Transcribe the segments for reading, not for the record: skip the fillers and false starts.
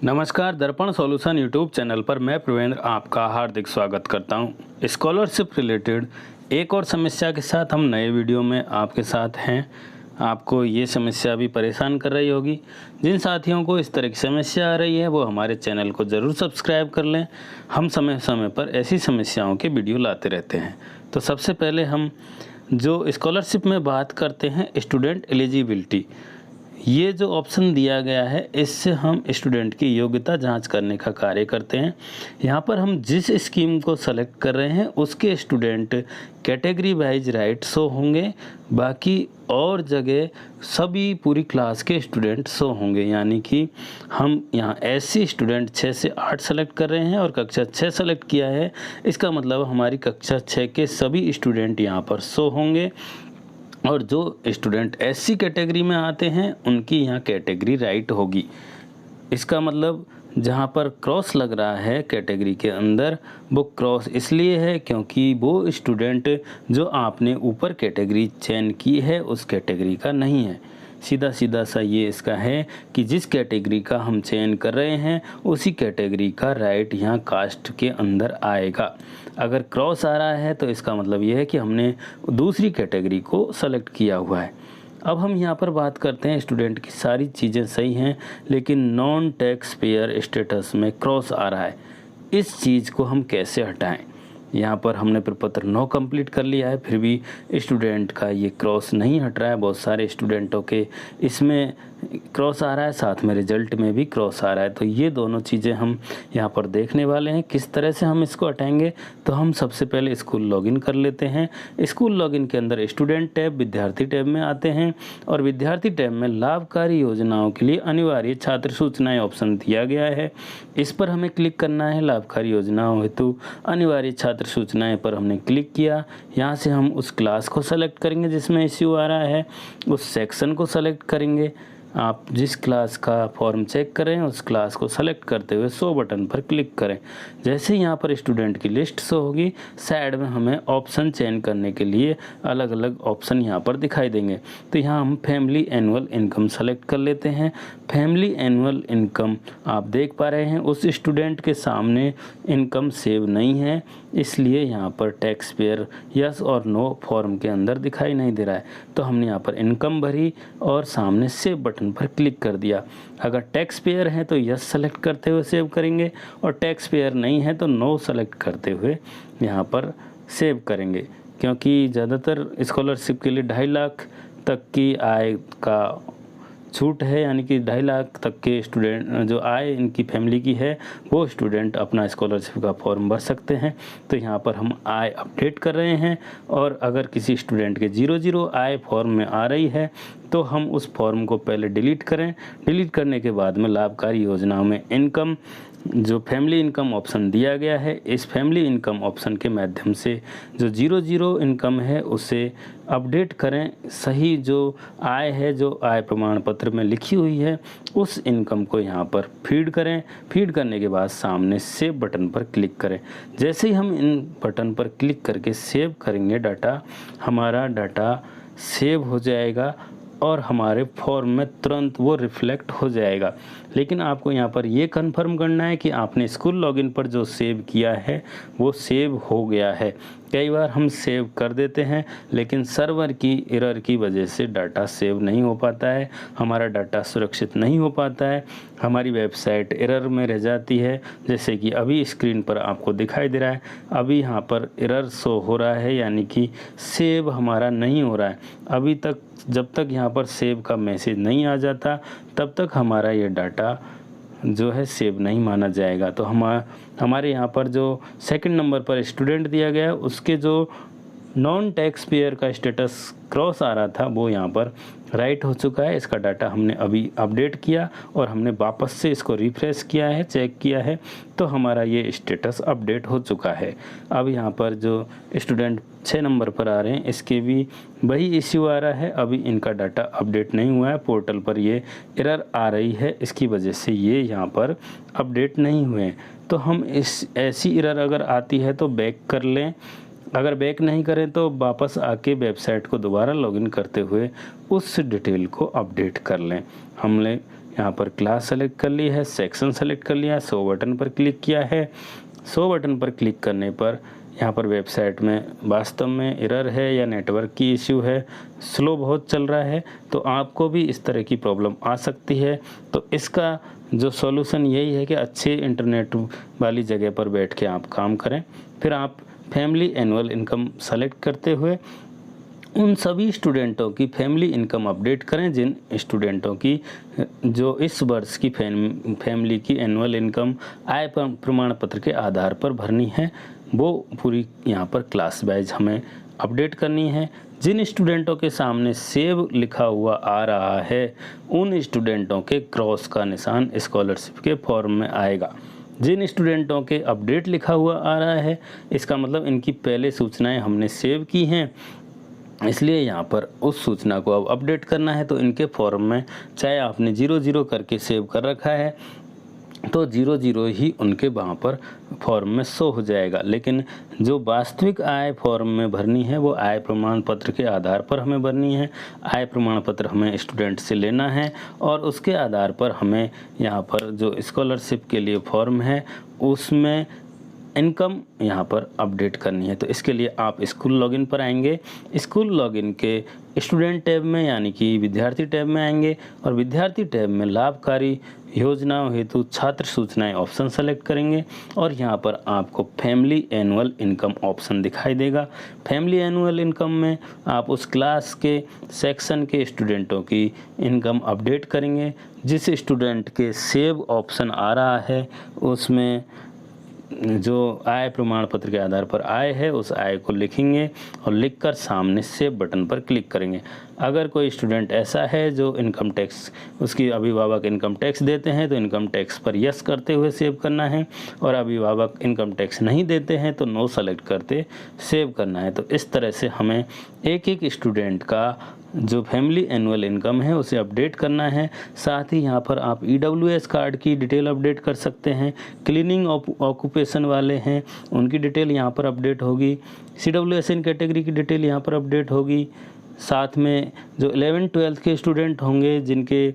नमस्कार, दर्पण solution YouTube channel पर मैं प्रवेंद्र आपका हार्दिक स्वागत करता हूं। स्कॉलरशिप रिलेटेड एक और समस्या के साथ हम नए वीडियो में आपके साथ हैं। आपको ये समस्या भी परेशान कर रही होगी। जिन साथियों को इस तरह की समस्या आ रही है वो हमारे चैनल को ज़रूर सब्सक्राइब कर लें। हम समय समय पर ऐसी समस्याओं के वीडियो लाते रहते हैं। तो सबसे पहले हम जो स्कॉलरशिप में बात करते हैं स्टूडेंट एलिजिबिलिटी, ये जो ऑप्शन दिया गया है इससे हम स्टूडेंट की योग्यता जांच करने का कार्य करते हैं। यहाँ पर हम जिस स्कीम को सेलेक्ट कर रहे हैं उसके student category wise right show होंगे, बाकी और जगह सभी पूरी क्लास के स्टूडेंट शो होंगे। यानी कि हम यहाँ ऐसी स्टूडेंट 6 से 8 सेलेक्ट कर रहे हैं और कक्षा 6 सेलेक्ट किया है। इसका मतलब हमारी कक्षा 6 के सभी स्टूडेंट यहाँ पर शो होंगे और जो स्टूडेंट एससी कैटेगरी में आते हैं उनकी यहाँ कैटेगरी राइट होगी। इसका मतलब जहाँ पर क्रॉस लग रहा है कैटेगरी के अंदर, वो क्रॉस इसलिए है क्योंकि वो स्टूडेंट जो आपने ऊपर कैटेगरी चयन की है उस कैटेगरी का नहीं है। सीधा सीधा सा ये इसका है कि जिस कैटेगरी का हम चयन कर रहे हैं उसी कैटेगरी का राइट यहाँ कास्ट के अंदर आएगा। अगर क्रॉस आ रहा है तो इसका मतलब ये है कि हमने दूसरी कैटेगरी को सेलेक्ट किया हुआ है। अब हम यहाँ पर बात करते हैं स्टूडेंट की सारी चीज़ें सही हैं लेकिन नॉन टैक्स पेयर स्टेटस में क्रॉस आ रहा है। इस चीज़ को हम कैसे हटाएं? यहाँ पर हमने प्रपत्र 9 कंप्लीट कर लिया है, फिर भी स्टूडेंट का ये क्रॉस नहीं हट रहा है। बहुत सारे स्टूडेंटों के इसमें क्रॉस आ रहा है, साथ में रिजल्ट में भी क्रॉस आ रहा है। तो ये दोनों चीज़ें हम यहाँ पर देखने वाले हैं। किस तरह से हम इसको हटाएंगे, तो हम सबसे पहले स्कूल लॉगिन कर लेते हैं। स्कूल लॉगिन के अंदर स्टूडेंट टैब विद्यार्थी टैब में आते हैं और विद्यार्थी टैब में लाभकारी योजनाओं के लिए अनिवार्य छात्र सूचनाएँ ऑप्शन दिया गया है। इस पर हमें क्लिक करना है। लाभकारी योजनाओं हेतु अनिवार्य छात्र सूचनाएं पर हमने क्लिक किया। यहाँ से हम उस क्लास को सेलेक्ट करेंगे जिसमें इश्यू आ रहा है, उस सेक्शन को सेलेक्ट करेंगे। आप जिस क्लास का फॉर्म चेक करें उस क्लास को सेलेक्ट करते हुए शो बटन पर क्लिक करें। जैसे ही यहाँ पर स्टूडेंट की लिस्ट शो होगी, साइड में हमें ऑप्शन चयन करने के लिए अलग अलग ऑप्शन यहाँ पर दिखाई देंगे। तो यहाँ हम फैमिली एनुअल इनकम सेलेक्ट कर लेते हैं। फैमिली एनुअल इनकम आप देख पा रहे हैं उस स्टूडेंट के सामने इनकम सेव नहीं है, इसलिए यहाँ पर टैक्स पेयर यस और नो फॉर्म के अंदर दिखाई नहीं दे रहा है। तो हमने यहाँ पर इनकम भरी और सामने सेव बटन पर क्लिक कर दिया। अगर टैक्स पेयर है तो यस सेलेक्ट करते हुए सेव करेंगे और टैक्स पेयर नहीं है तो नो सेलेक्ट करते हुए यहाँ पर सेव करेंगे। क्योंकि ज़्यादातर स्कॉलरशिप के लिए 2.5 लाख तक की आय का छूट है, यानी कि 2.5 लाख तक के स्टूडेंट जो आय इनकी फैमिली की है वो स्टूडेंट अपना स्कॉलरशिप का फॉर्म भर सकते हैं। तो यहाँ पर हम आय अपडेट कर रहे हैं और अगर किसी स्टूडेंट के 00 आय फॉर्म में आ रही है तो हम उस फॉर्म को पहले डिलीट करें। डिलीट करने के बाद में लाभकारी योजनाओं में इनकम जो फैमिली इनकम ऑप्शन दिया गया है, इस फैमिली इनकम ऑप्शन के माध्यम से जो 00 इनकम है उसे अपडेट करें। सही जो आय है, जो आय प्रमाण पत्र में लिखी हुई है, उस इनकम को यहाँ पर फीड करें। फीड करने के बाद सामने सेव बटन पर क्लिक करें। जैसे ही हम इन बटन पर क्लिक करके सेव करेंगे डाटा, हमारा डाटा सेव हो जाएगा और हमारे फॉर्म में तुरंत वो रिफ्लेक्ट हो जाएगा। लेकिन आपको यहाँ पर ये कंफर्म करना है कि आपने स्कूल लॉगिन पर जो सेव किया है वो सेव हो गया है। कई बार हम सेव कर देते हैं लेकिन सर्वर की एरर की वजह से डाटा सेव नहीं हो पाता है, हमारा डाटा सुरक्षित नहीं हो पाता है, हमारी वेबसाइट एरर में रह जाती है। जैसे कि अभी स्क्रीन पर आपको दिखाई दे रहा है, अभी यहाँ पर एरर शो हो रहा है, यानी कि सेव हमारा नहीं हो रहा है। अभी तक जब तक यहाँ पर सेव का मैसेज नहीं आ जाता तब तक हमारा ये डाटा जो है सेव नहीं माना जाएगा। तो हमारे यहाँ पर जो सेकंड नंबर पर स्टूडेंट दिया गया है उसके जो नॉन टैक्स पेयर का स्टेटस क्रॉस आ रहा था वो यहाँ पर राइट हो चुका है। इसका डाटा हमने अभी अपडेट किया और हमने वापस से इसको रिफ्रेश किया है, चेक किया है, तो हमारा ये स्टेटस अपडेट हो चुका है। अब यहाँ पर जो स्टूडेंट 6 नंबर पर आ रहे हैं इसके भी वही इश्यू आ रहा है, अभी इनका डाटा अपडेट नहीं हुआ है, पोर्टल पर ये एरर आ रही है, इसकी वजह से ये यहाँ पर अपडेट नहीं हुए हैं। तो हम ऐसी एरर अगर आती है तो बैक कर लें, अगर बैक नहीं करें तो वापस आके वेबसाइट को दोबारा लॉगिन करते हुए उस डिटेल को अपडेट कर लें। हमने यहाँ पर क्लास सेलेक्ट कर ली है, सेक्शन सेलेक्ट कर लिया, शो बटन पर क्लिक किया है। शो बटन पर क्लिक करने पर यहाँ पर वेबसाइट में वास्तव में एरर है या नेटवर्क की इश्यू है, स्लो बहुत चल रहा है, तो आपको भी इस तरह की प्रॉब्लम आ सकती है। तो इसका जो सॉल्यूशन यही है कि अच्छे इंटरनेट वाली जगह पर बैठ के आप काम करें। फिर आप फैमिली एनुअल इनकम सेलेक्ट करते हुए उन सभी स्टूडेंटों की फैमिली इनकम अपडेट करें जिन स्टूडेंटों की जो इस वर्ष की फैमिली की एनुअल इनकम आय प्रमाण पत्र के आधार पर भरनी है, वो पूरी यहाँ पर क्लास वाइज हमें अपडेट करनी है। जिन स्टूडेंटों के सामने सेव लिखा हुआ आ रहा है उन स्टूडेंटों के क्रॉस का निशान स्कॉलरशिप के फॉर्म में आएगा। जिन स्टूडेंटों के अपडेट लिखा हुआ आ रहा है इसका मतलब इनकी पहले सूचनाएं हमने सेव की हैं, इसलिए यहाँ पर उस सूचना को अब अपडेट करना है। तो इनके फॉर्म में चाहे आपने 00 करके सेव कर रखा है तो 00 ही उनके वहाँ पर फॉर्म में शो हो जाएगा, लेकिन जो वास्तविक आय फॉर्म में भरनी है वो आय प्रमाण पत्र के आधार पर हमें भरनी है। आय प्रमाण पत्र हमें स्टूडेंट से लेना है और उसके आधार पर हमें यहाँ पर जो स्कॉलरशिप के लिए फॉर्म है उसमें इनकम यहाँ पर अपडेट करनी है। तो इसके लिए आप स्कूल लॉगिन पर आएंगे। स्कूल लॉगिन के स्टूडेंट टैब में यानी कि विद्यार्थी टैब में आएंगे और विद्यार्थी टैब में लाभकारी योजनाओं हेतु छात्र सूचनाएं ऑप्शन सेलेक्ट करेंगे और यहाँ पर आपको फैमिली एनुअल इनकम ऑप्शन दिखाई देगा। फैमिली एनुअल इनकम में आप उस क्लास के सेक्शन के स्टूडेंटों की इनकम अपडेट करेंगे। जिस स्टूडेंट के सेव ऑप्शन आ रहा है उसमें जो आय प्रमाण पत्र के आधार पर आय है उस आय को लिखेंगे और लिखकर सामने सेव बटन पर क्लिक करेंगे। अगर कोई स्टूडेंट ऐसा है जो इनकम टैक्स उसकी अभिभावक इनकम टैक्स देते हैं तो इनकम टैक्स पर यस करते हुए सेव करना है और अभिभावक इनकम टैक्स नहीं देते हैं तो नो सेलेक्ट करते सेव करना है। तो इस तरह से हमें एक एक स्टूडेंट का जो फैमिली एनुअल इनकम है उसे अपडेट करना है। साथ ही यहाँ पर आप EWS कार्ड की डिटेल अपडेट कर सकते हैं। क्लीनिंग ऑक्यूपेशन वाले हैं उनकी डिटेल यहाँ पर अपडेट होगी। CWSN कैटेगरी की डिटेल यहाँ पर अपडेट होगी। साथ में जो 11-12 के स्टूडेंट होंगे जिनके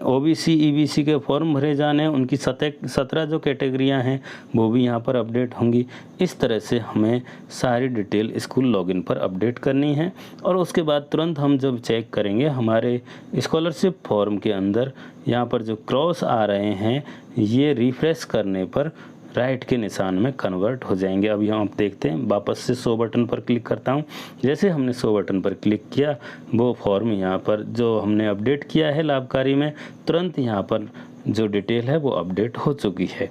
OBC EBC के फॉर्म भरे जाने हैं उनकी 17 जो कैटेगरियां हैं वो भी यहाँ पर अपडेट होंगी। इस तरह से हमें सारी डिटेल स्कूल लॉगिन पर अपडेट करनी है और उसके बाद तुरंत हम जब चेक करेंगे हमारे स्कॉलरशिप फॉर्म के अंदर यहाँ पर जो क्रॉस आ रहे हैं ये रिफ्रेश करने पर राइट के निशान में कन्वर्ट हो जाएंगे। अब यहाँ आप देखते हैं वापस से शो बटन पर क्लिक करता हूँ। जैसे हमने शो बटन पर क्लिक किया वो फॉर्म यहाँ पर जो हमने अपडेट किया है लाभकारी में तुरंत यहाँ पर जो डिटेल है वो अपडेट हो चुकी है।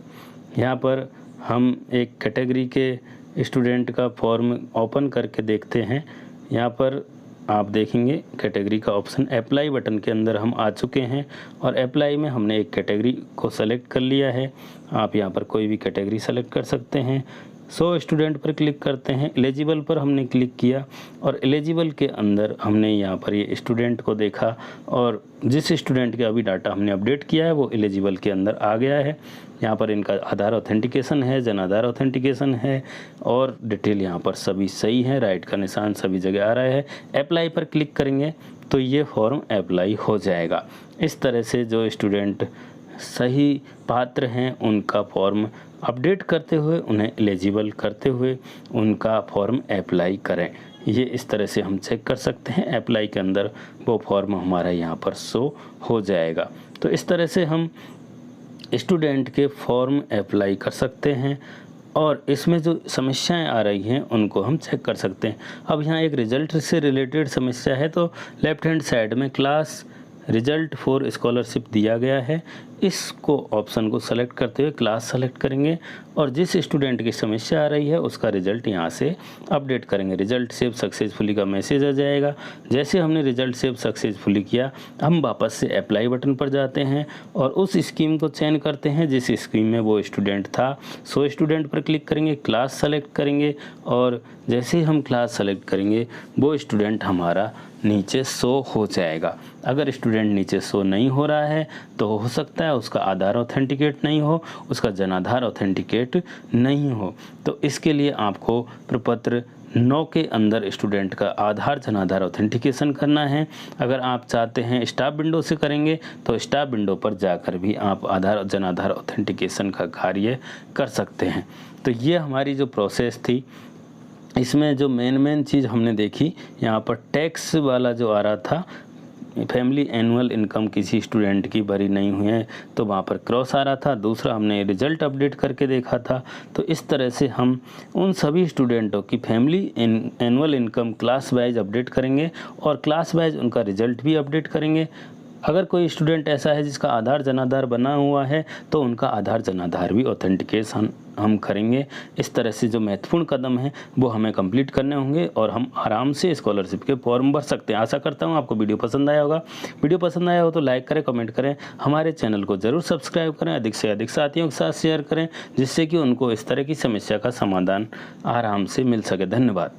यहाँ पर हम एक कैटेगरी के स्टूडेंट का फॉर्म ओपन करके देखते हैं। यहाँ पर आप देखेंगे कैटेगरी का ऑप्शन अप्लाई बटन के अंदर हम आ चुके हैं और अप्लाई में हमने एक कैटेगरी को सेलेक्ट कर लिया है। आप यहाँ पर कोई भी कैटेगरी सेलेक्ट कर सकते हैं। सो स्टूडेंट पर क्लिक करते हैं। एलिजिबल पर हमने क्लिक किया और एलिजिबल के अंदर हमने यहाँ पर ये स्टूडेंट को देखा और जिस स्टूडेंट के अभी डाटा हमने अपडेट किया है वो एलिजिबल के अंदर आ गया है। यहाँ पर इनका आधार ऑथेंटिकेशन है, जन आधार ऑथेंटिकेशन है और डिटेल यहाँ पर सभी सही है। राइट का निशान सभी जगह आ रहा है। अप्लाई पर क्लिक करेंगे तो ये फॉर्म अप्लाई हो जाएगा। इस तरह से जो स्टूडेंट सही पात्र हैं उनका फॉर्म अपडेट करते हुए उन्हें एलिजिबल करते हुए उनका फॉर्म अप्लाई करें। ये इस तरह से हम चेक कर सकते हैं। अप्लाई के अंदर वो फॉर्म हमारा यहाँ पर शो हो जाएगा। तो इस तरह से हम स्टूडेंट के फॉर्म अप्लाई कर सकते हैं और इसमें जो समस्याएं आ रही हैं उनको हम चेक कर सकते हैं। अब यहाँ एक रिजल्ट से रिलेटेड समस्या है तो लेफ्ट हैंड साइड में क्लास रिजल्ट फॉर स्कॉलरशिप दिया गया है। इसको ऑप्शन को सेलेक्ट करते हुए क्लास सेलेक्ट करेंगे और जिस स्टूडेंट की समस्या आ रही है उसका रिजल्ट यहाँ से अपडेट करेंगे। रिजल्ट सेव सक्सेसफुली का मैसेज आ जाएगा। जैसे हमने रिजल्ट सेव सक्सेसफुली किया हम वापस से अप्लाई बटन पर जाते हैं और उस स्कीम को चयन करते हैं जिस स्कीम में वो स्टूडेंट था। सो स्टूडेंट पर क्लिक करेंगे, क्लास सेलेक्ट करेंगे और जैसे हम क्लास सेलेक्ट करेंगे वो स्टूडेंट हमारा नीचे शो हो जाएगा। अगर स्टूडेंट नीचे शो नहीं हो रहा है तो हो सकता है उसका आधार ऑथेंटिकेट नहीं हो, उसका जनाधार ऑथेंटिकेट नहीं हो। तो इसके लिए आपको प्रपत्र 9 के अंदर स्टूडेंट का आधार जनाधार ऑथेंटिकेशन करना है। अगर आप चाहते हैं स्टाफ विंडो से करेंगे तो स्टाफ विंडो पर जाकर भी आप आधार जनाधार ऑथेंटिकेशन का कार्य कर सकते हैं। तो ये हमारी जो प्रोसेस थी, इसमें जो मेन चीज़ हमने देखी, यहाँ पर टैक्स वाला जो आ रहा था, फैमिली एनुअल इनकम किसी स्टूडेंट की भरी नहीं हुई है तो वहाँ पर क्रॉस आ रहा था। दूसरा हमने रिजल्ट अपडेट करके देखा था। तो इस तरह से हम उन सभी स्टूडेंटों की family annual income class wise update करेंगे और क्लास वाइज उनका रिजल्ट भी अपडेट करेंगे। अगर कोई स्टूडेंट ऐसा है जिसका आधार जनाधार बना हुआ है तो उनका आधार जनाधार भी ऑथेंटिकेशन हम करेंगे। इस तरह से जो महत्वपूर्ण कदम हैं वो हमें कंप्लीट करने होंगे और हम आराम से स्कॉलरशिप के फॉर्म भर सकते हैं। आशा करता हूँ आपको वीडियो पसंद आया होगा। वीडियो पसंद आया हो तो लाइक करें, कमेंट करें, हमारे चैनल को ज़रूर सब्सक्राइब करें, अधिक से अधिक साथियों के साथ शेयर करें जिससे कि उनको इस तरह की समस्या का समाधान आराम से मिल सके। धन्यवाद।